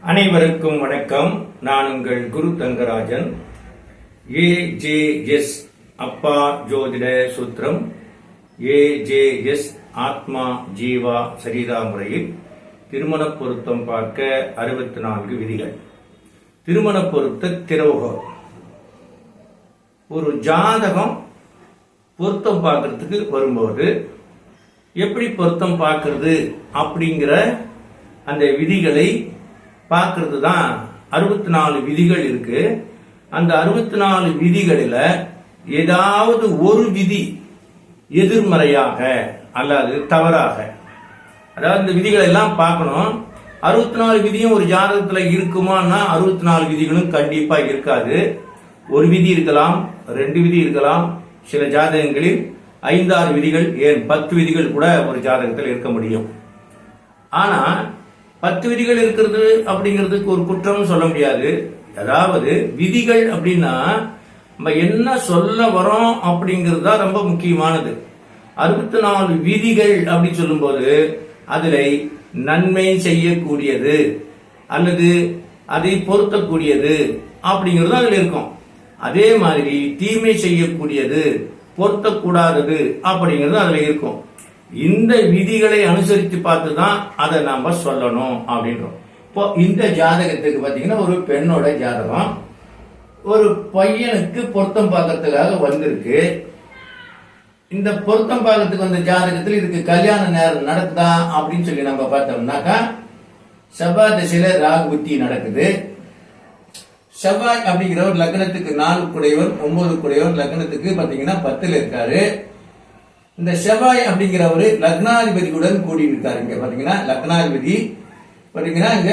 அனைவருக்கும் வணக்கம். நான் உங்கள் குரு தங்கராஜன். AJS அப்பா ஜோதிட சூத்திரம், AJS ஆத்மா ஜீவா சரிதா முறையில் திருமண பொருத்தம் பார்க்க 64 விதிகள். திருமண பொருத்த திறவுகோல். ஒரு ஜாதகம் பொருத்தம் பார்க்கறதுக்கு வரும்போது எப்படி பொருத்தம் பார்க்கறது அப்படிங்கிற அந்த விதிகளை பார்க்கறது தான் 64 விதிகள் இருக்கு. அந்த 64 விதிகளில் ஏதாவது ஒரு விதி எதிர்மறையாக அல்லது தவறாக, அதாவது இந்த விதிகளை எல்லாம் பார்க்கணும். 64 விதியும் ஒரு ஜாதகத்துல இருக்குமான்னா 64 விதிகளும் கண்டிப்பா இருக்காது. ஒரு விதி இருக்கலாம், 2 விதி இருக்கலாம், சில ஜாதகங்களில் 5-6 விதிகள், ஏன் 10 விதிகள் கூட ஒரு ஜாதகத்தில் இருக்க முடியும். ஆனா 10 விதிகள் இருக்கிறது அப்படிங்கிறதுக்கு ஒரு குற்றம் சொல்ல முடியாது. அதாவது விதிகள் அப்படின்னா நம்ம என்ன சொல்ல வரோம் அப்படிங்கிறது தான் ரொம்ப முக்கியமானது. 64 விதிகள் அப்படின்னு சொல்லும்போது அதில் நன்மை செய்யக்கூடியது அல்லது அதை பொருத்தக்கூடியது அப்படிங்கிறது அதில் இருக்கும். அதே மாதிரி தீமை செய்யக்கூடியது, பொருத்தக்கூடாதது அப்படிங்கிறது அதுல இருக்கும். இந்த விதிகளை அனுசரித்து பார்த்து தான் அதை நாம சொல்லணும் அப்படின்றோம். இப்போ இந்த ஜாதகத்துக்கு பாத்தீங்கன்னா ஒரு பெண்ணோட ஜாதகம் ஒரு பையனுக்கு பொருத்தம் பார்க்கறதுக்காக வந்திருக்கு. இந்த பொருத்தம் பார்க்கறதுக்கு வந்த ஜாதகத்தில் இதுக்கு கல்யாண நேரம் நடக்குதா அப்படின்னு சொல்லி நம்ம பார்த்தோம்னாக்கா செவ்வாய் திசையில ராகு புத்தி நடக்குது. செவ்வாய் அப்படிங்கிற ஒரு லக்னத்துக்கு 4 குடையவர், 9 குடையவர், லக்னத்துக்கு பாத்தீங்கன்னா 10ல் இருக்காரு. இந்த செவ்வாய் அப்படிங்கிறவரு லக்னாதிபதியுடன் கூடி இருக்காரு. இங்க பாத்தீங்கன்னா லக்னாதிபதி பாத்தீங்கன்னா இங்க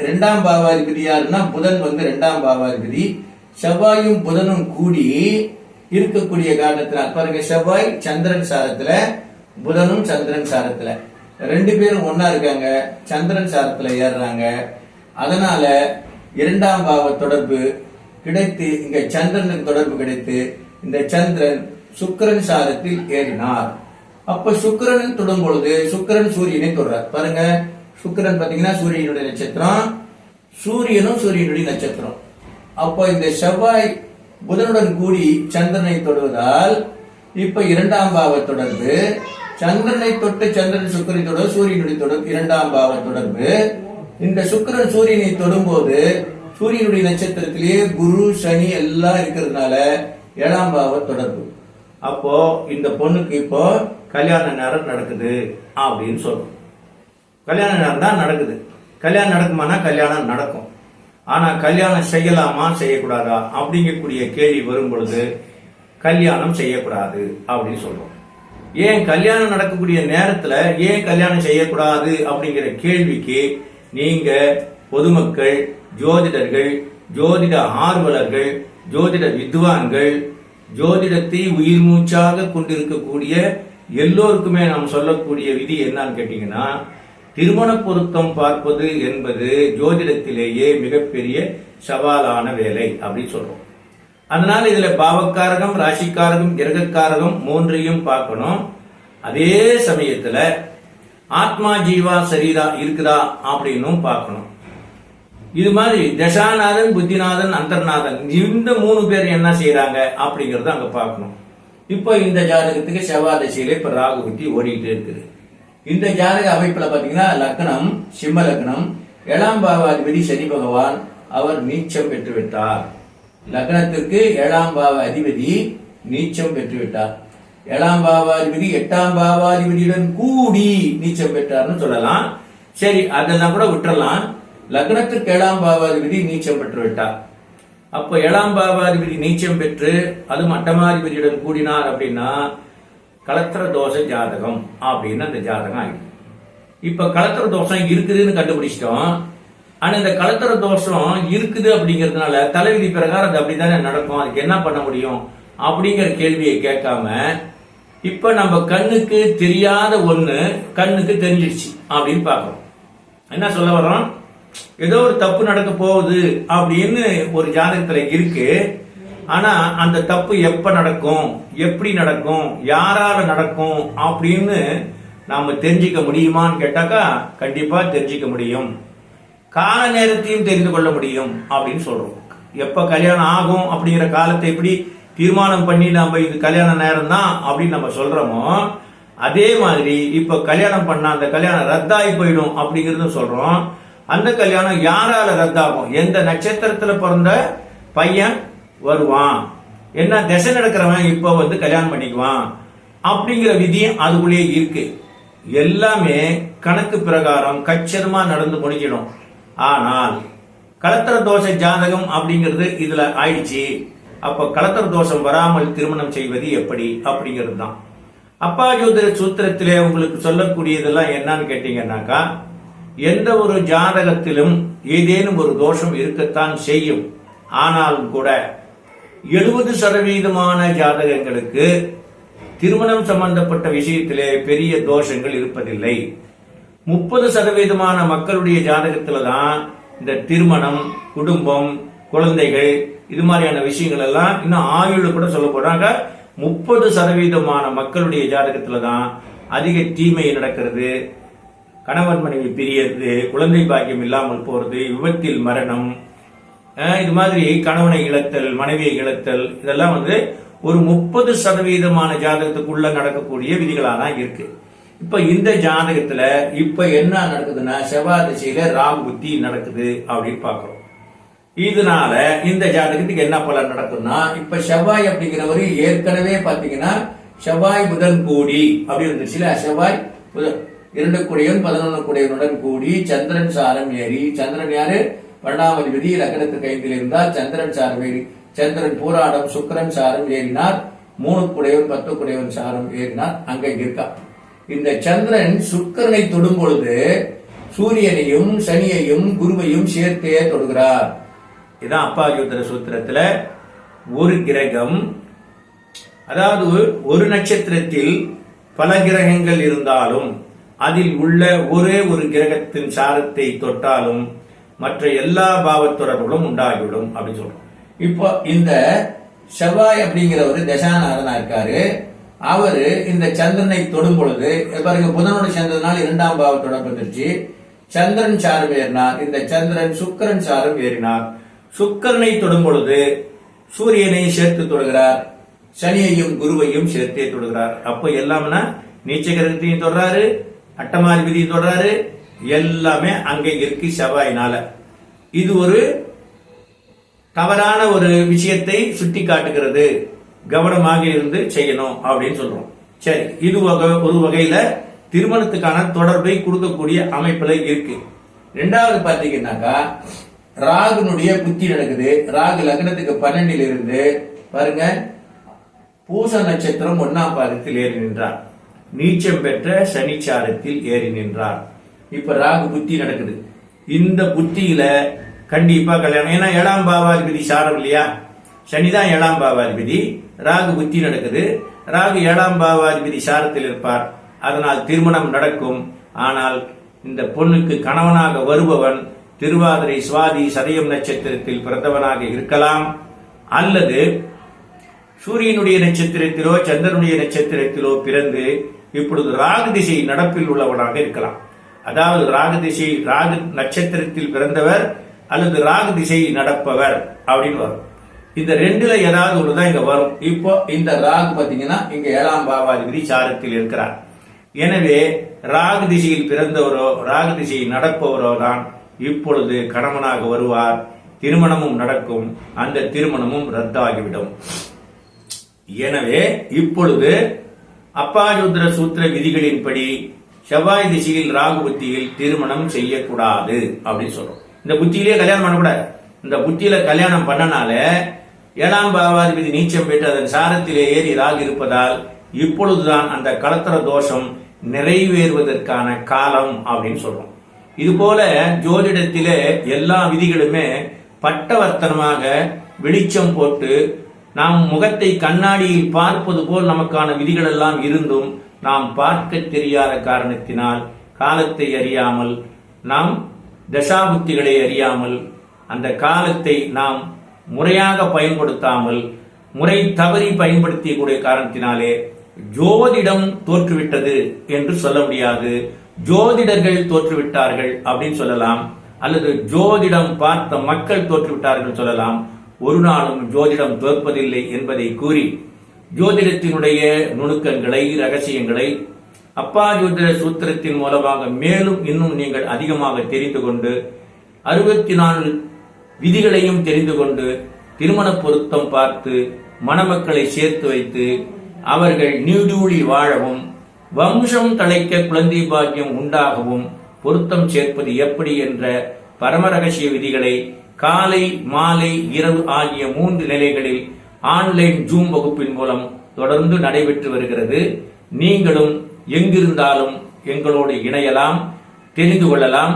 2ஆம் பாவாதிபதி யாருன்னா புதன் வந்து 2ஆம் பாவாதிபதி. செவ்வாயும் புதனும் கூடி இருக்கக்கூடிய காரணத்தினால் பாருங்க, செவ்வாய் சந்திரன் சாரத்துல, புதனும் சந்திரன் சாரத்துல, 2 பேரும் ஒன்னா இருக்காங்க, சந்திரன் சாரத்துல ஏறுறாங்க. அதனால 2ஆம் பாவ தொடர்பு கிடைத்து இங்க சந்திரனுக்கு தொடர்பு கிடைத்து இந்த சந்திரன் சுக்கிரன் சாரத்தில் ஏறினார். அப்ப சுக்கிரன் தொடும் பொழுது சுக்கிரன் சூரியனை தொடுறார். பாருங்க, சுக்கிரன் பாத்தீங்கன்னா சூரியனுடைய நட்சத்திரம், சூரியனும் சூரியனுடைய நட்சத்திரம். அப்ப இந்த செவ்வாய் புதனுடன் கூடி சந்திரனை தொடுவதால் இப்ப 2ஆம் பாவ தொடர்பு, சந்திரனை தொட்டு சந்திரன் சுக்கிரனை தொடர், சூரியனுடைய தொடர்பு 2ஆம் பாவ தொடர்பு. இந்த சுக்கிரன் சூரியனை தொடும்போது சூரியனுடைய நட்சத்திரத்திலேயே குரு சனி எல்லாம் இருக்கிறதுனால 7ஆம் பாவ தொடர்பு. அப்போ இந்த பொண்ணுக்கு இப்போ கல்யாண நேரம் நடக்குது அப்படின்னு சொல்றோம். கல்யாண நேரம் தான் நடக்குது. கல்யாணம் நடக்குமானா கல்யாணம் நடக்கும். ஆனா கல்யாணம் செய்யலாமா செய்யக்கூடாதா அப்படிங்கக்கூடிய கேள்வி வரும் பொழுது கல்யாணம் செய்யக்கூடாது அப்படின்னு சொல்றோம். ஏன் கல்யாணம் நடக்கக்கூடிய நேரத்துல ஏன் கல்யாணம் செய்யக்கூடாது அப்படிங்கிற கேள்விக்கு நீங்க பொதுமக்கள், ஜோதிடர்கள், ஜோதிட ஆர்வலர்கள், ஜோதிட வித்வான்கள், ஜோதிடத்தை உயிர் மூச்சாக கொண்டிருக்கக்கூடிய எல்லோருக்குமே நாம் சொல்லக்கூடிய விதி என்னன்னு கேட்டீங்கன்னா, திருமண பொருத்தம் பார்ப்பது என்பது ஜோதிடத்திலேயே மிகப்பெரிய சவாலான வேலை அப்படின்னு சொல்றோம். அதனால இதுல பாவக்காரகம், ராசிக்காரகம், கிரகக்காரகம் 3ஐயும் பார்க்கணும். அதே சமயத்துல ஆத்மா ஜீவா சரீரா இருக்குதா அப்படின்னும் பார்க்கணும். இது மாதிரி தசாநாதன், புத்திநாதன், அந்தர்நாதன் இந்த 3 பேர் என்ன செய்யறாங்க அப்படிங்கறத அங்க பார்க்கணும். இப்ப இந்த ஜாதகத்துக்கு செவ்வாய் திசையில இப்ப ராகு புத்தி ஓடிட்டு இருக்குது. இந்த ஜாதக அமைப்புல பாத்தீங்கன்னா லக்னம் சிம்ம லக்னம், 7ஆம் பாவாதிபதி சனி பகவான் அவர் நீச்சம் பெற்று விட்டார். லக்னத்திற்கு 7ஆம் பாவ அதிபதி நீச்சம் பெற்று விட்டார். 7ஆம் பாவாதிபதி 8ஆம் பாவாதிபதியுடன் கூடி நீச்சம் பெற்றார்னு சொல்லலாம். சரி, அதெல்லாம் கூட விட்டுறலாம். லக்னத்திற்கு 7ஆம் பாவாதிபதி நீச்சம் பெற்று விட்டார். அப்ப 7ஆம் பாவாதிபதி நீச்சம் பெற்று அதுவும் அட்டமாதிபதியுடன் கூடினார் அப்படின்னா கலத்திர தோஷ ஜாதகம் அப்படின்னு அந்த ஜாதகம் ஆயிடுது. இப்ப கலத்திர தோஷம் இருக்குதுன்னு கண்டுபிடிச்சிட்டோம். ஆனா இந்த கலத்திர தோஷம் இருக்குது அப்படிங்கிறதுனால தலைவிதி பிரகாரம் அது அப்படித்தானே நடக்கும், அதுக்கு என்ன பண்ண முடியும் அப்படிங்கிற கேள்வியை கேட்காம இப்ப நம்ம கண்ணுக்கு தெரியாத ஒண்ணு கண்ணுக்கு தெரிஞ்சிடுச்சு அப்படின்னு பாக்குறோம். என்ன சொல்ல வரோம், ஏதோ ஒரு தப்பு நடக்க போகுது அப்படின்னு ஒரு ஜாதகத்துல இருக்கு. ஆனா அந்த தப்பு எப்ப நடக்கும், எப்படி நடக்கும், யாரால நடக்கும் அப்படின்னு நாம தெரிஞ்சுக்க முடியுமான்னு கேட்டாக்கா கண்டிப்பா தெரிஞ்சுக்க முடியும். கால நேரத்தையும் தெரிந்து கொள்ள முடியும் அப்படின்னு சொல்றோம். எப்ப கல்யாணம் ஆகும் அப்படிங்கிற காலத்தை எப்படி தீர்மானம் பண்ணி நம்ம இது கல்யாண நேரம் தான் அப்படின்னு நம்ம சொல்றோமோ, அதே மாதிரி இப்ப கல்யாணம் பண்ணா அந்த கல்யாணம் ரத்தாகி போயிடும் அப்படிங்கறத சொல்றோம். அந்த கல்யாணம் யாரால ரத்தாகும், எந்த நட்சத்திரத்துல பிறந்த பையன் வருவான், என்ன திசை நடக்கிறவன் இப்ப கல்யாணம் பண்ணிக்குவான் அப்படிங்கிற விதியும் அதுக்குள்ளேயே இருக்கு. எல்லாமே கணக்கு பிரகாரம் கச்சிதமா நடந்து முடிக்கணும். ஆனால் கலத்திர தோஷ ஜாதகம் அப்படிங்கிறது இதுல ஆயிடுச்சு. அப்ப கலத்திர தோஷம் வராமல் திருமணம் செய்வது எப்படி அப்படிங்கிறது தான் அப்பா ஜோதிட சூத்திரத்திலே உங்களுக்கு சொல்லக்கூடியதெல்லாம் என்னன்னு கேட்டீங்கன்னாக்கா, எந்த ஒரு ஜாதகத்திலும் ஏதேனும் ஒரு தோஷம் இருக்கத்தான் செய்யும். ஆனாலும் கூட 70% ஜாதகங்களுக்கு திருமணம் சம்பந்தப்பட்ட விஷயத்திலே பெரிய தோஷங்கள் இருப்பதில்லை. 30% மக்களுடைய ஜாதகத்துல தான் இந்த திருமணம், குடும்பம், குழந்தைகள் இது மாதிரியான விஷயங்கள் எல்லாம் இன்னும் ஆயுள் கூட சொல்ல போறாங்க. 30% மக்களுடைய ஜாதகத்துல தான் அதிக தீமை நடக்கிறது, கணவன் மனைவி பிரியறது, குழந்தை பாக்கியம் இல்லாமல் போறது, விபத்தில் மரணம், இது மாதிரி கணவனை இழத்தல், மனைவியை இழத்தல், இதெல்லாம் ஒரு 30% ஜாதகத்துக்குள்ள நடக்கக்கூடிய விதிகளா தான் இருக்கு. இப்ப இந்த ஜாதகத்துல இப்ப என்ன நடக்குதுன்னா, செவ்வாய் திசையில ராகு புத்தி நடக்குது அப்படின்னு பாக்குறோம். இதனால இந்த ஜாதகத்துக்கு என்ன பலன் நடக்கும்னா, இப்ப செவ்வாய் அப்படிங்கிறவரு ஏற்கனவே பாத்தீங்கன்னா செவ்வாய் புதன் கூடி அப்படி இருந்துச்சுல, செவ்வாய் புதன் 2 கூடியவன் 11 கூடியவனுடன் கூடி சந்திரன் சாரம் ஏறி, சந்திரன் யாரு 12ஆம் அதிபதி, லக்னத்துக்கு 5ல் இருந்தால் சந்திரன் சாரம் ஏறி, சந்திரன் பூராடம் சுக்கிரன் சாரம் ஏறினார், 3 கூடியவன் 10 கூடியவன் சாரம் ஏறினார், அங்க இருக்கா. இந்த சந்திரன் சுக்கிரனை தொடும் பொழுது சூரியனையும் சனியையும் குருவையும் சேர்த்தே தொடுகிறார். இதான் அப்பா ஜோதிட சூத்திரத்துல ஒரு கிரகம், அதாவது ஒரு நட்சத்திரத்தில் பல கிரகங்கள் இருந்தாலும் அதில் உள்ள ஒரே ஒரு கிரகத்தின் சாரத்தை தொட்டாலும் மற்ற எல்லா பாவ தொடர்புகளும் உண்டாகிவிடும் அப்படின்னு சொல்றோம். இப்போ இந்த செவ்வாய் அப்படிங்கிறவரு தசாநாதனா இருக்காரு. அவரு இந்த சந்திரனை தொடும் பொழுது பாருங்க, புதனோட சேர்ந்ததுனால 2ஆம் பாவ தொடர்பு வந்துருச்சு. சந்திரன் சாரம் ஏறினார், இந்த சந்திரன் சுக்கிரன் சாரம் ஏறினார். சுக்கிரனை தொடும் பொழுது சூரியனை சேர்த்து தொடுகிறார், சனியையும் குருவையும் சேர்த்தே தொடுகிறார். அப்போ எல்லாம்னா நீச்ச கிரகத்தையும் தொடுறாரு, அட்டமாதிபதியும் தொடுறாரு, எல்லாமே அங்கே இருக்கு செவ்வாயினால. இது ஒரு தவறான ஒரு விஷயத்தை சுட்டி காட்டுகிறது. கவனமாக இருந்து செய்யணும் அப்படின்னு சொல்றோம். சரி, இது ஒரு வகையில திருமணத்துக்கான தொடர்பை கொடுக்கக்கூடிய அமைப்புல இருக்கு. 2வது பாத்தீங்கன்னாக்கா, ராகுனுடைய புத்தி நடக்குது. ராகு லக்னத்துக்கு 12ல் இருந்து பாருங்க பூச நட்சத்திரம் 1ஆம் பாதத்தில் ஏறி நின்றார், நீச்சம் பெற்ற சனிச்சாரத்தில் ஏறி நின்றார். இப்ப ராகு புத்தி நடக்குது. இந்த புத்தியில கண்டிப்பா கல்யாணம். ஏன்னா 7ஆம் பாவாதிபதி சாரம் இல்லையா, சனிதான் 7ஆம் பாவாதிபதி. ராகு புத்தி நடக்குது. ராகு 7ஆம் பாவாதிபதி சாரத்தில் இருப்பார். அதனால் திருமணம் நடக்கும். ஆனால் இந்த பொண்ணுக்கு கணவனாக வருபவன் திருவாதிரை, சுவாதி, சதயம் நட்சத்திரத்தில் பிறந்தவனாக இருக்கலாம், அல்லது சூரியனுடைய நட்சத்திரத்திலோ சந்திரனுடைய நட்சத்திரத்திலோ பிறந்து இப்பொழுது ராகு திசை நடப்பில் உள்ளவனாக இருக்கலாம். அதாவது ராகு திசை, ராகு நட்சத்திரத்தில் பிறந்தவர் அல்லது ராகு திசை நடப்பவர் அப்படின்னு வரும். இந்த 2ல ஏதாவது ஒண்ணுதான் இங்க வரும். இப்போ இந்த ராகு பாத்தீங்கன்னா இங்க 7ஆம் பாவாதிபதி சாரத்தில் இருக்கிறார். எனவே ராகு திசையில் பிறந்தவரோ ராகு திசையை நடப்பவரோ தான் இப்பொழுது கணவனாக வருவார். திருமணமும் நடக்கும், அந்த திருமணமும் ரத்தாகிவிடும். எனவே இப்பொழுது அப்பாஜோதிர சூத்திர விதிகளின்படி செவ்வாய் திசையில் ராகு புத்தியில் திருமணம் செய்யக்கூடாது அப்படின்னு சொல்றோம். இந்த புத்தியிலே கல்யாணம் பண்ணக்கூடாது. இந்த புத்தியில கல்யாணம் பண்ணனால 7ஆம் பாவாதிபதி நீச்சம் பெற்று அதன் சாரத்திலே ஏறி ராகு இருப்பதால் இப்பொழுதுதான் அந்த கலத்திர தோஷம் நிறைவேறுவதற்கான காலம் அப்படின்னு சொல்றோம். இது போல ஜோதிடத்திலே எல்லா விதிகளுமே பட்டவர்த்தனமாக வெளிச்சம் போட்டு நாம் முகத்தை கண்ணாடியில் பார்ப்பது போல் நமக்கான விதிகள் எல்லாம் இருந்தும் நாம் பார்க்க தெரியாத காரணத்தினால், காலத்தை அறியாமல், நாம் தசாபுத்திகளை அறியாமல், அந்த காலத்தை நாம் முறையாக பயன்படுத்தாமல், முறை தவறி பயன்படுத்திய காரணத்தினாலே ஜோதிடம் தோற்றுவிட்டது என்று சொல்ல முடியாது. ஜோதிடர்கள் தோற்றுவிட்டார்கள் அப்படின்னு சொல்லலாம். அல்லது ஜோதிடம் பார்த்த மக்கள் தோற்றுவிட்டார்கள் சொல்லலாம். ஒரு நாளும் ஜோதிடம் தோற்பதில்லை என்பதை கூறி ஜோதிடத்தினுடைய நுணுக்கங்களை, ரகசியங்களை அப்பா ஜோதிட சூத்திரத்தின் மூலமாக மேலும் இன்னும் நீங்கள் அதிகமாக தெரிந்து கொண்டு 64 விதிகளையும் தெரிந்து கொண்டு திருமண பொருத்தம் பார்த்து மணமக்களை சேர்த்து வைத்து அவர்கள் நீடூழி வாழவும் வம்சம் தழைக்க குழந்தை பாக்கியம் உண்டாகவும் பொருத்தம் சேர்ப்பது எப்படி என்ற பரம ரகசிய விதிகளை காலை, மாலை, இரவு ஆகிய 3 நிலைகளில் ஆன்லைன் ஜூம் வகுப்பின் மூலம் தொடர்ந்து நடைபெற்று வருகிறது. நீங்களும் எங்கிருந்தாலும் எங்களோடு இணையலாம், தெரிந்து கொள்ளலாம்.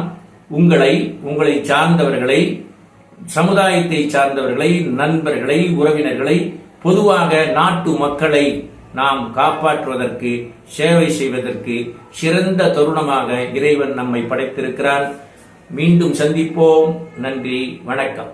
உங்களை சார்ந்தவர்களை, சமுதாயத்தை சார்ந்தவர்களை, நண்பர்களை, உறவினர்களை, பொதுவாக நாட்டு மக்களை நாம் காப்பாற்றுவதற்கு, சேவை செய்வதற்கு சிறந்த தருணமாக இறைவன் நம்மை படைத்திருக்கிறார். மீண்டும் சந்திப்போம். நன்றி, வணக்கம்.